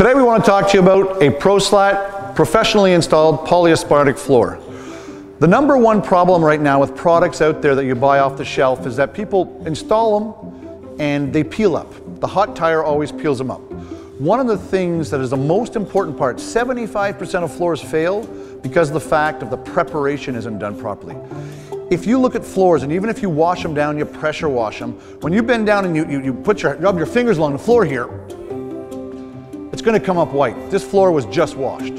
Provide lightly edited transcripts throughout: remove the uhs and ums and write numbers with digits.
Today we want to talk to you about a Proslat professionally installed polyaspatric floor. The number one problem right now with products out there that you buy off the shelf is that people install them and they peel up. The hot tire always peels them up. One of the things that is the most important part, 75% of floors fail because of the fact of the preparation isn't done properly. If you look at floors, and even if you wash them down, you pressure wash them, when you bend down and you rub your fingers along the floor here, it's going to come up white. This floor was just washed.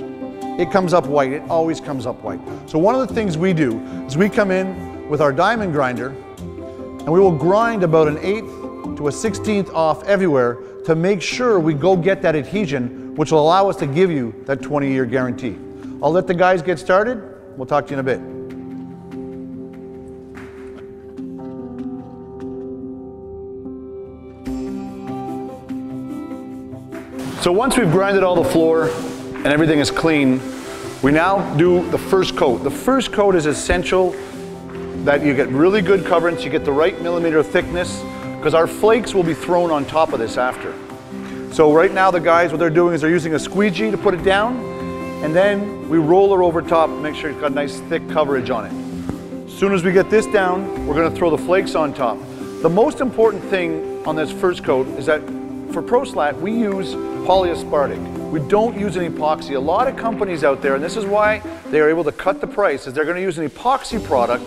It comes up white. It always comes up white. So one of the things we do is we come in with our diamond grinder and we will grind about an 1/8 to a 1/16 off everywhere to make sure we go get that adhesion, which will allow us to give you that 20-year guarantee. I'll let the guys get started. We'll talk to you in a bit. So once we've grinded all the floor and everything is clean, we now do the first coat. The first coat is essential that you get really good coverage, you get the right millimeter thickness, because our flakes will be thrown on top of this after. So right now the guys, what they're doing is they're using a squeegee to put it down, and then we roll it over top to make sure it's got nice thick coverage on it. As soon as we get this down, we're going to throw the flakes on top. The most important thing on this first coat is that for Proslat, we use Polyaspatric. We don't use an epoxy. A lot of companies out there, and this is why they are able to cut the price, is they're going to use an epoxy product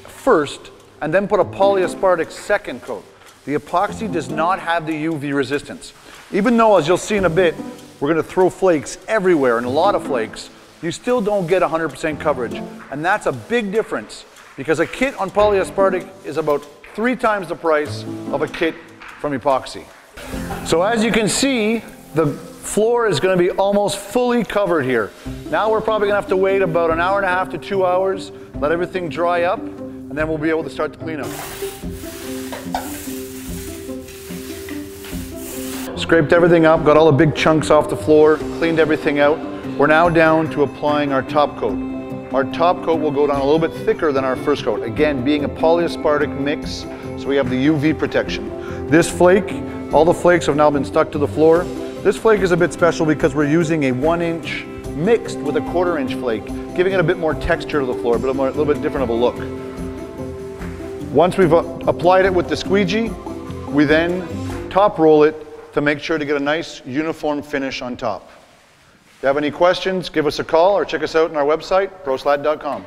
first and then put a Polyaspatric second coat. The epoxy does not have the UV resistance. Even though, as you'll see in a bit, we're going to throw flakes everywhere and a lot of flakes, you still don't get 100% coverage. And that's a big difference because a kit on Polyaspatric is about 3 times the price of a kit from epoxy. So as you can see, the floor is going to be almost fully covered here. Now we're probably going to have to wait about 1.5 to 2 hours, let everything dry up, and then we'll be able to start the cleanup. Scraped everything up, got all the big chunks off the floor, cleaned everything out. We're now down to applying our top coat. Our top coat will go down a little bit thicker than our first coat. Again, being a polyaspatric mix, so we have the UV protection. This flake, all the flakes have now been stuck to the floor. This flake is a bit special because we're using a 1-inch mixed with a 1/4-inch flake, giving it a bit more texture to the floor, but a little bit different of a look. Once we've applied it with the squeegee, we then top roll it to make sure to get a nice uniform finish on top. If you have any questions, give us a call or check us out on our website, proslat.com.